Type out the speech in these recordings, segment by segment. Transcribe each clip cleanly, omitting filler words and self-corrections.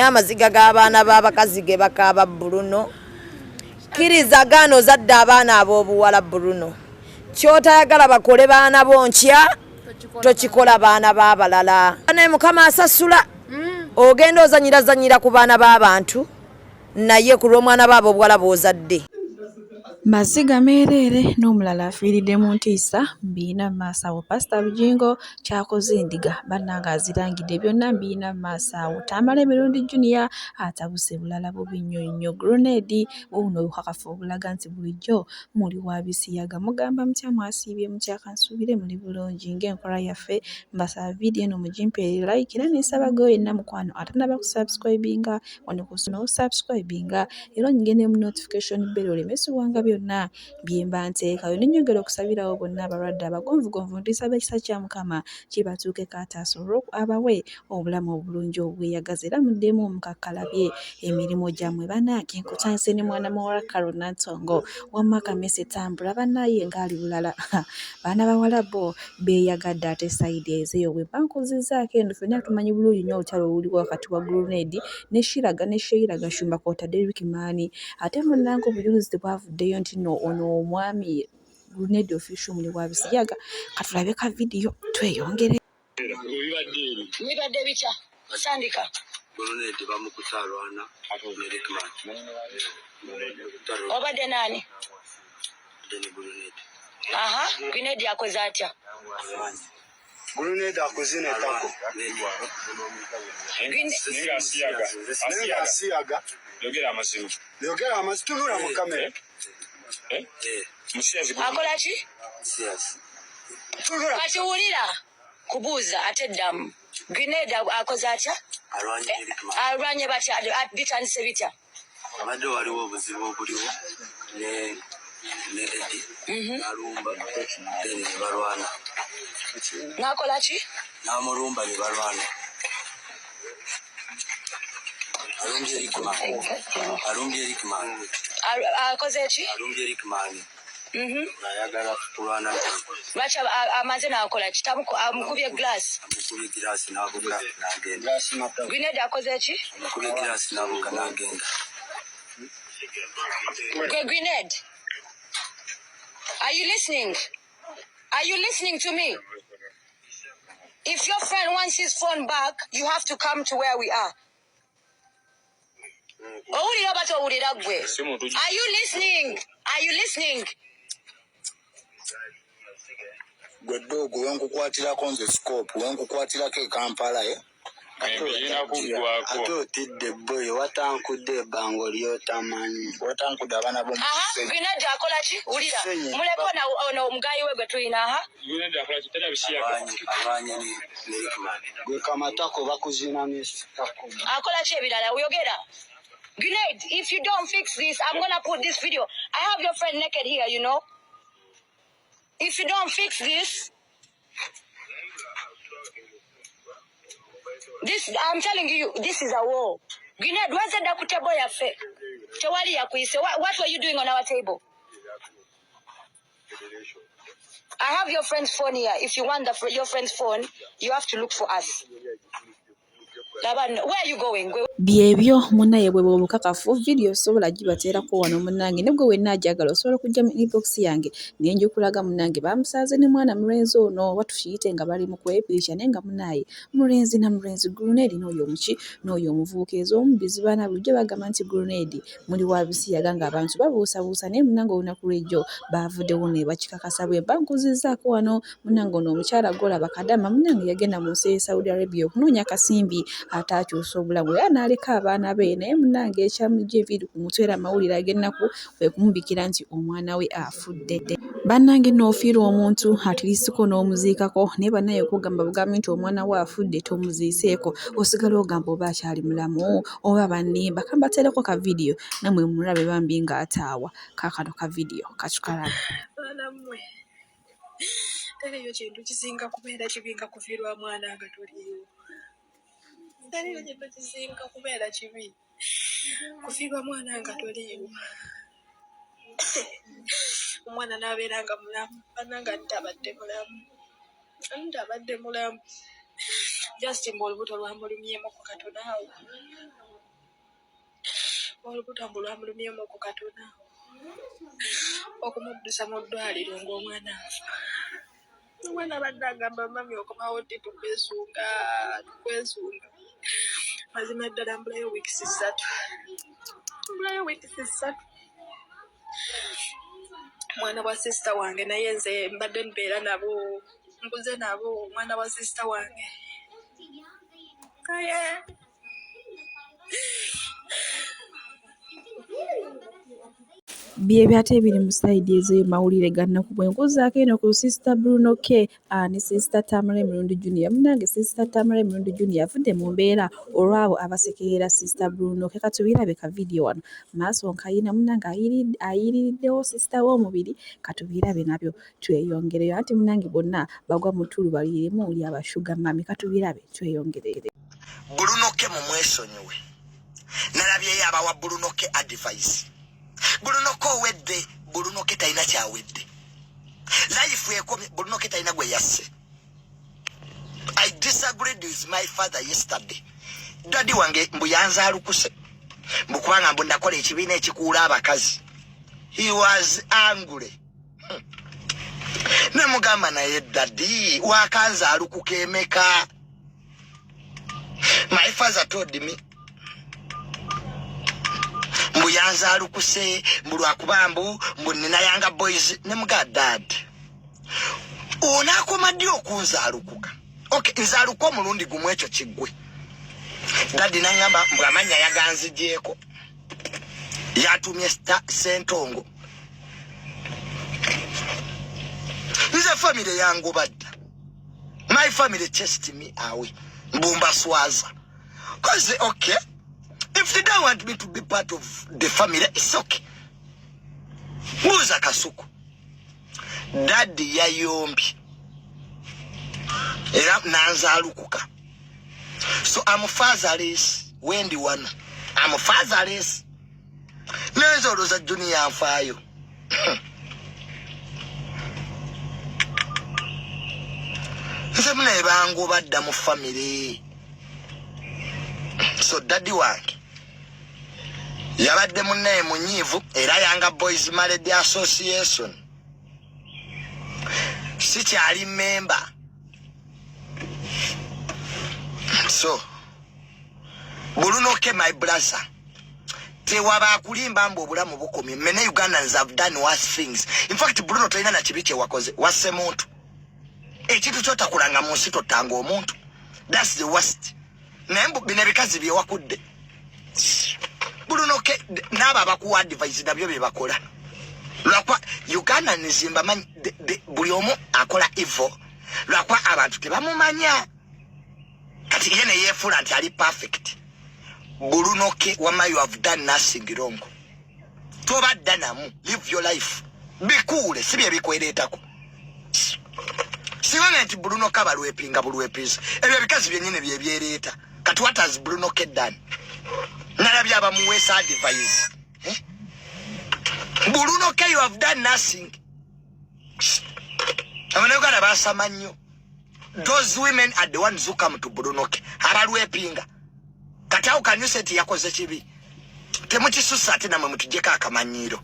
Amaziga g'abaana b'abakazi ge bakaaba Bruno. Kkiriza gaano zadde abaana ab'obuwala Bruno. Ky'otayagala bakole baana bonkya, tokikola baana b'abalala. Ne Mukama asasula. Ogenda ozanyirazanyira ku baana b'abantu, naye ku lw'omwana baabo obuwala bw'ozadde. Maziga merere Nomulala afiiridde mu ntiisa mbiina maaso awo Pastor Bujingo kyakoze endiga bannanga azirangidde byonna mbiina maaso awo Tamala emirundi Junior atabuse bulala bubi nnyo grenade buno obukakafu obulaga nti bulijjo muli wa bisiyaga mugamba mutya mwasiibye mutya kansuubire muli bulungi ng'enkola yaffe mbasaba vidiyo eno mugimpeere like era n'ensaba go yenna mukwano atanaba kusubscribinga wano ku subscribinga era ngende mu notification bell olemesibwanga byonna byemba nteekayo n'ennyongera okusabirawo bonna abalwadde abagonvugonvu ndisaba ekisa kya Mukama kibatuukeko ataasobola abawe obulamu obulungi obweyagaza era muddemu mukakkalabye emirimu gyammwe bannange nkutandise ne mwana muwala Karona Ntongo wamma Kamese tambula bannaye ngaali bulala baana bawala bo beeyagadde ate sayidi ezeyo bwe bankuzizzaako eno ffenna tumanyi bulungi nnyo olutalo oluliwo wakati wa grenade ne Shiraga ne Sheiraga Shumba kw'otadde Rickman ate munnange obujulizi tebwavuddeyo nti nno ono omwami grenade official muli wa bisiyaga katulabe ka vidiyo tweyongere. Bibadde bitya sandika grenade bamukutalwana ne Rickman obadde nani grenade yakoze atya grenade akoze netako asiyaga yogera amazima tunula mu kamera akola ki kati wulira kubuuza ate ddamu grenade akoze atya alwanye batya bitandise bitya abadde waliwo obuzibu obuliwo ne alumba ne balwana nakola ki namulumba ne balwana alumbye Rickman akoze ki alumbye Rickman ayagala kulwana lwaki amaze nakola ki amukubye glass n'abuka n'agenda grenade akoze ki amukubye glass n'abuka n'agenda grenade are you listening to me? If your friend wants his phone back, you have to come to where we are. Are you listening? Gwe dogo wenkukwatirako nze scope wenkukwatirako e Kampala ate otidde boy watankudde ebbango lyotamanyi watankudde abaana grenade akola ki wulira muleko ono omugayi we gwe tulina abanye ne Rickman gwe kamatako bakuzina n'esitako akola ki ebirala uyogera grenade if you don't fix this I'm gonna put this video I have your friend naked here you know if you don't fix this I'm telling you this is a war grenade wazadda ku table yaffe tewali yakuyise what were you doing on our table I have your friend's phone here if you want your friend's phone you have to look for us where are you going Byebyo munnaye bwe bw'obukakafu vidiyo osobola gibateerako wano munnange ne gwe wenna ajagala osobola okujja mu inbox yange naye njukulaga munnange bamusaaze ne mwana mulenzi ono watufiyite nga bali mu kwepiisha naye nga munnaye mulenzi na mulenzi grenade n'oyo omuki n'oyo omuvubuka ez'omubbi zibaana bulijjo bagamba nti grenade muli wa bisiyaga ng'abantu babuusabuusa naye munnange olunaku lw'ejjo baavuddewo ne bakikakasa bwe bankuzizzaako wano munnange ono omukyala gw'olaba Kadama munnange yagenda mu nsi y'e Saudi Arabia okunoonya akasimbi ataakyusa obulamu era n'aleka abaana be naye munnange ekyamujja eviri ku mutwe era amawulire ag'ennaku kwe kumubikira nti omwana we afudde. Bannange n'ofiirwa omuntu atirisiko n'omuziikako naye bannaye okugamba bugambi nti omwana we afudde tomuziiseeko osigala ogamba oba akyali mulamu oba bannemba kambateereko ka vidiyo namwe mulabe bambi ng'ataawa kaakano ka vidiyo katukalabe. Banammwe teriyo kintu kisinga kubeera kibi nga kufiirwa mwana nga toliiwo. Teriyo kintu kisinga kubeera kibi kufiirwa mwana nga toliiwo. Omwana n'abeera nga mulamu bannanga ntabadde mulamu just mbolubuto lwambulumyemu ku katono awo olubuto mbulwambulumyemu ku katono okumuddusa mu ddwaliro ng'omwana afa omwana badde agamba mami okomawo ddi tukwesunga mazima ddala mbulayo wiikisi 3 mwana wa sisita wange naye nze mbadde mbeera nabo mbuze nabo mwana wa sisita wange bye byate biri mu sayidi ezo mawulire gannaku bwe nkuzaako eno ku Sister Bruno K ne Sister Tamara Emirundi Junior. Munnange Sister Tamara Emirundi Junior avudde mu mbeera olwabo abasekerera Sister Bruno K. Katubirabe ka video wano maaso nkayina munnange ayiririddewo Sister w'omubiri katubirabe nabyo tweyongereyo anti munnange bonna bagwa mu ttulu balirimu oli abashuga mami katubirabe tweyongerere. Bruno K mumwesonyiwe nalabyeyo abawa Bruno K advice. Bruno K wedde Bruno K talina kyawedde life yekomye Bruno K talina gwe yasse. I disagreed with my father yesterday. Daddy wange mbuyanza alukuse mbukubanga mbu nakola ekibiina ekikuula abakazi. He was angry. Namugamba naye daddy wakanza alukuka emeka. My father told me mbuyanza alukuse mbulwakubambu mbunina yanga boys ne muga dad onakoma ddi okunza alukuka. Okay nze aluka omulundi gumu ekyo kiggwe. Daddy nangamba mbwamanya yaganzigyeko yatumye sentongo nze family yangu badda. My family chased me away mbumba swaza cause okay if they don't want me to be part of the family, it's okay. Muza kasuku. Daddy ya yombi. Era nanza alukuka. So I'm fatherless. Wendi wana. I'm fatherless. Nezo roza junior amfayo. Nse muna ebango badda mu family. So daddy wange yabadde munnaye munyiivu era yanga boys married association sikyali member. So Bruno K my brother tewaba akulimba mbu obulamu bukomye. Many Ugandans have done worse things. In fact Bruno toyina na kibi kye wakoze wasse muntu ekintu kyotakulanga mu nsi totanga omuntu. That's the worst. Nembu binebikazi bye wakudde Bruno K naba abakuwa advice nabyo bye bakola. Lwakwa Uganda nizimba manyi buli omu akola evil. Lwakwa abantu tebamumanya kati yene yefuula nti ali perfect. Bruno K wama you have done nothing wrong. Tobadda namu live your life. Bikuule si bye bikwereetako. Siwana nti Bruno K balwepinga bulwepiza. Ebyo bikazi byennyini bye byereeta. Kati what has Bruno K done? Nalabya abamuweesa advice. Bruno K you have done nothing. Abanayuganda basama nnyo. Those women are the ones who come to Bruno K. Abalwepinga. Kati how can you say ti yakoze kibi? Temukisusa ate namwe mutujjeko akamanyiiro.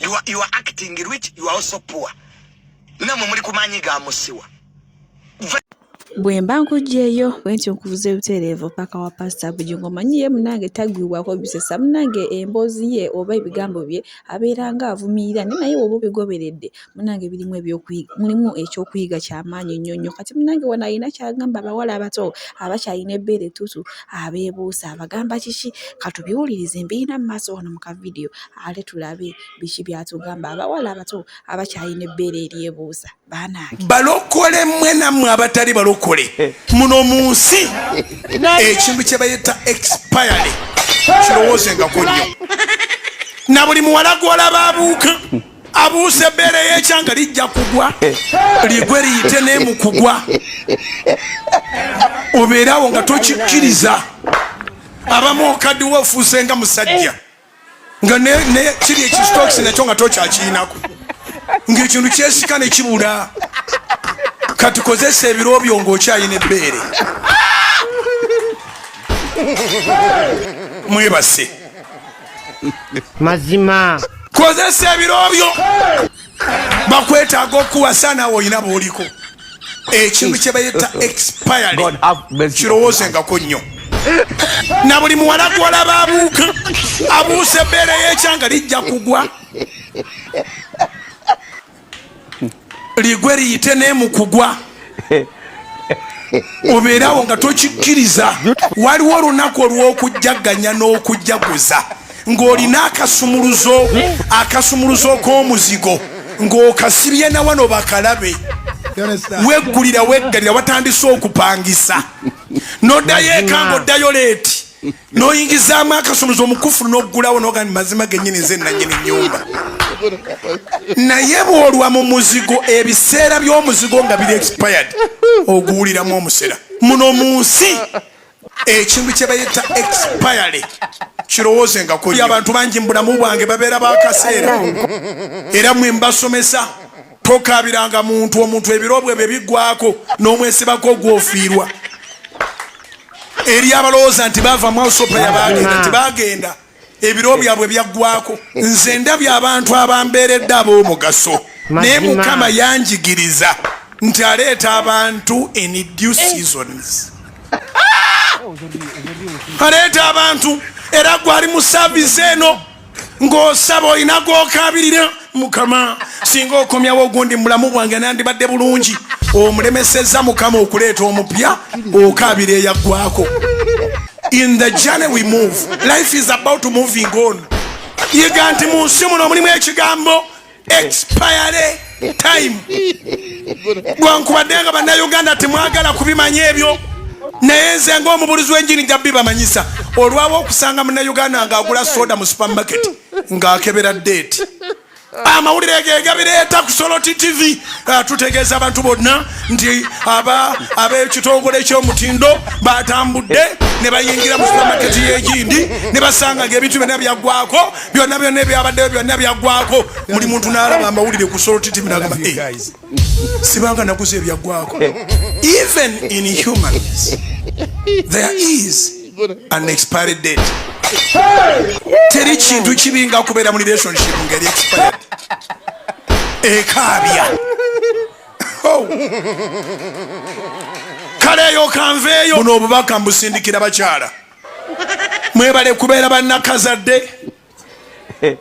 You are acting rich, you are also poor. Namwe muli kumanyiga musiwa. Bwe mba nkugyeyo bwentyo nkuvuza ebutereevu paka wa Pastor Bujingo manyiye munange tagwibwako bisesa munange emboozi ye oba ebigambo bye abeera nga avumirira naye oba obigoberedde munange birimu ebyokuyiga mulimu ekyokuyiga ky'amaanyi nnyo nnyo. Kati munange wano alina kyagamba abawala abato abakyalina ebbeere ttutu abeebuusa abagamba kiki katubiwulirize mbirina mu maaso wano mu kavidiyo ale tulabe biki byatugamba abawala abato abakyalina ebbeere eryebuusa baanange balokole mmwe nammwe abatali balokole muno mu nsi ekintu kye bayita expire kirowoozengaku nnyo na buli muwala gw'olaba abuuka abuuse ebbeere y'ekyanga lijja kugwa ligwe liyite n'emu kugwa obeerawo nga tokikkiriza abamu okaddiwo ofuuse nga musajja nga ne kiri ekisitokisi nakyo nga tokyakiinako ng'ekintu kyesika ne kibula katukozesa ebiro byo ng'okyayina ebbeere. Mwebase mazima kozesa ebiro byo bakwetaaga okuwasa naawe olina b'oliko. Ekintu kye bayita expired kirowoozengako nnyo. Na buli muwala gw'olaba abuuka abuusa ebbeere y'ekyanga lijja kugwa. Ligwe liyite n'emukugwa. Obeerawo nga tokikkiriza. Waliwo olunaku olw'okujjaganya n'okujjaguza ng'olina akasumuluzo k'omuzigo ng'okasibye na wano bakalabe. Weggulira weggalira watandise okupangisa. N'oddayo eka ng'oddayo leeti n'oyingizaamu akasumuluzo omukufulu n'oggulawo n'ogamba mazima gennyini nze nannyini nnyumba. Naye bw'olwa mu muzigo ebiseera by'omuzigo nga biri expired oguwuliramu omusera. Muno mu nsi ekintu kye bayita expired kirowoozengako. Abantu bangi mu bulamu bwange babeera bakaseera era mwe mbasomesa. Tokaabiranga omuntu ebiro bwe biggwako n'omwesibako gw'ofiirwa. Eri abalowooza nti baava mu Ausopa bagenda tibagenda. Ebiro byabwe byaggwako. Nze ndabye abantu abambeeredde ab'omugaso. Naye Mukama yanjigiriza nti aleeta abantu in due seasons. Aleeta abantu era gwali mu saavisi eno ng'osaba olina gw'okaabirira. Mukama singa okomyawo ogundi mulamu bwange nandibadde bulungi. Omulemesezza Mukama okuleeta omupya okaabira eyaggwako. In the journey we move, life is about moving on. Yiga nti mu nsi muno mulimu ekigambo expire time. Bwankubadde nga bannayuganda temwagala kubimanya ebyo. Naye nze ng'omubulizi w'enjiri nja bibamanyisa. Olwawo okusanga munnayuganda ng'agula soda mu supermarket ng'akebera date. Amawulire ge gabireeta ku Soloti TV tutegeeza abantu bonna nti ab'ekitongole ky'omutindo batambudde ne bayingira mu supermarket y'egindi ne basanga ng'ebintu byonna byaggwako byonna ebyabaddeyo byonna byaggwako. Buli muntu n'alaba amawulire ku Soloti TV n'agamba sibanga naguze ebyaggwako. Even in humans there is an expiry date. Teri kintu kibi nga kubeera mu relationship ngeri expired. Ekaabya. Kale eyo kanveeyo. Buno obubaka mbusindikira bakyala. Mwebale kubeera bannakazadde.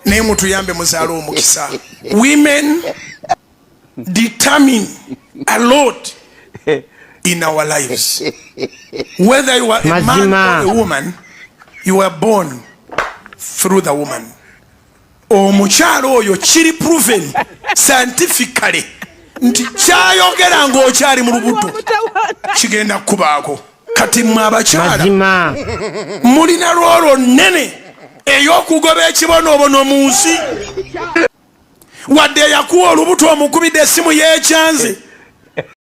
Naye mutuyambe muzaale omukisa. Women determine a lot in our lives. Whether you are a man or a woman, you were born through the woman. Omukyalo oyo kiri proven scientifically nti kyayogera ng'okyali mu lubuto kigenda kubaako. Kati mmwe abakyala mulina lwolwo nnene ey'okugoba ekibonoobono mu nsi. Wadde eyakuwa olubuto omukubidde essimu y'ekyanze